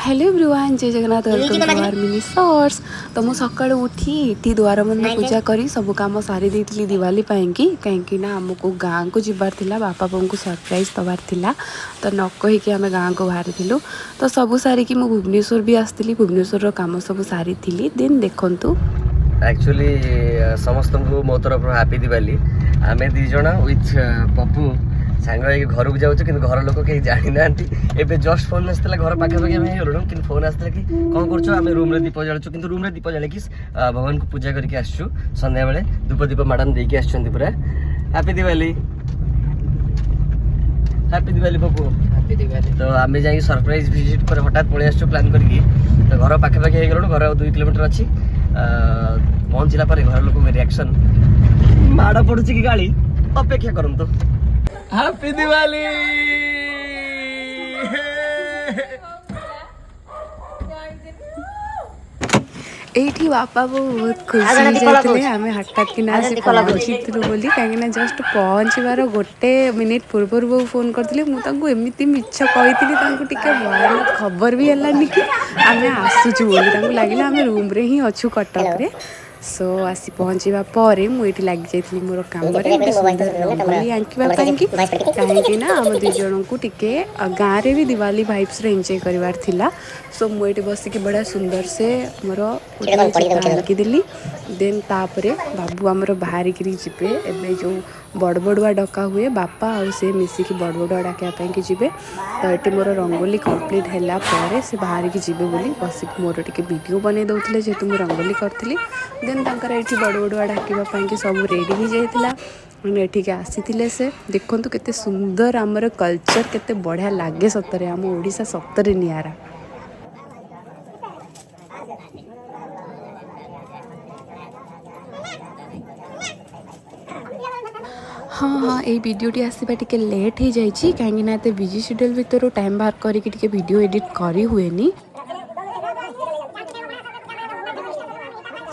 Hello everyone, जय Jagannath, welcome to our mini shorts. तो मु सकाळु उठी इठी द्वार बंध पूजा करी सब काम सारी देइतली दिवाली पाएंकी कहीं ना आमको गाँ को जीवार थिला, बापा बों को सरप्राइज दबार थिला। तो न कहीकि आम गाँ को बाहरी थिलु। तो सब सारिकी मु भुवनेश्वर भी आसती, भुवनेश्वर काम सब सारी थी। देन देखंतु एक्चुअली समस्त को मो तरफ हैप्पी दिवाली। आमे दी जण विथ पप्पू सांग घर को जाऊँ कि घर लोक कहीं जानी ना। एबे जस्ट फोन आसला घर पाखापाखि आम हो कि फोन आसला कि कौन कर रूम दीप जालुँ कि रूम दीप जाल कि भगवान को पूजा करके आसु संध्या बेले धूप दीप मैडम देकी आसुँच पूरा। Happy Diwali, happy Diwali Pappu, happy Diwali. तो आम जा सरप्राइज विजिट पर हठात पलि आसु प्लान करके। तो घर पाखापाखि हो गलु, घर 2 किलोमीटर अच्छी। पहुँचला पर घर लोक रिएक्शन माड़ पड़ुची कि गाड़ी अपेक्षा करंतु। हैप्पी दिवाली। एठी बापा बहुत खुशी जाते आम हठात कि पहुँचीलु बोली कहीं जस्ट पहुँचबार गोटे मिनिट पूर्व वो फोन करते मुझे मिछ कही खबर भी है कि आम आसुचु बोली लगे आम रूम रे ही अच्छु कटक रे। सो आसी पहुँचवा पर मुझे लग जाइए मोर काम सुंदर रंगोली आंकवाई कहीं आम दुई जन को टिके गाँव में भी दिवाली भाइब्स एंजॉय करार थिला। सो मुझे बसिक बड़ा सुंदर से मोर आंकीदेली। देन तापर बाबू आमर बाहरिकी जीवे एवं जो बड़ बड़ुआ डका हुए बापा आ से मिसिकी बड़ बड़ुआ डाकवाई जी। तो ये मोर रंगोली कंप्लीट है से बाहर की जी बोली बसिक मोर टे वीडियो बन दौले जेहेतु मुझे रंगोली करी। देन तंकर ये बड़ बड़ुआ डाकवाई सब रेडी हो जाता एठिक आसी से देखु केते सुंदर आमर कल्चर केते बढ़िया लगे सतरे आम ओडिशा सतरे नियारा। हाँ ये वीडियोटी आसवा टे लेट हो जाए कहीं बिजी शेड्यूल भितर टाइम बाहर करके वीडियो एडिट करी हुए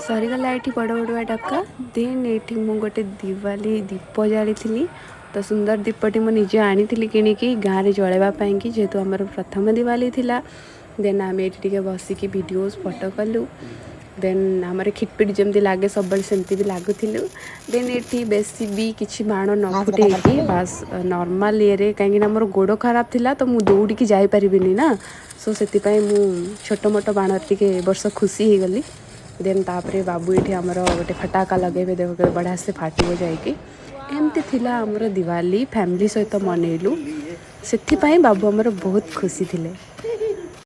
सरीगला ये बड़ बड़ुआ डका। देन ये मु गोटे दिवाली दीप जाली थी। तो सुंदर दीपटी मुझे आनी कि गाँव में जलवाई कि जेहेतु आम प्रथम दिवाली थिला। देन आम ये बसिकी वीडियोज फोटो कलु। देन आमर खिटपिट जमी लगे सब सेमती भी लगुलु। देन ये बेसी भी किसी बाण न फुटे बास नॉर्मल ये कहीं मोर गोड़ खराब थिला तो मुझे दौड़ी जापरिनी ना। सो से छोट मोट बाण टे वर्ष खुशी हो गली। देन तापर बाबू ये आमर गोटे फटाका लगे देख बढ़िया से फाटो जाकि एमती थिला आमर दिवाली फैमिली सहित मनइलु। से बाबू आमर बहुत खुशी थिले।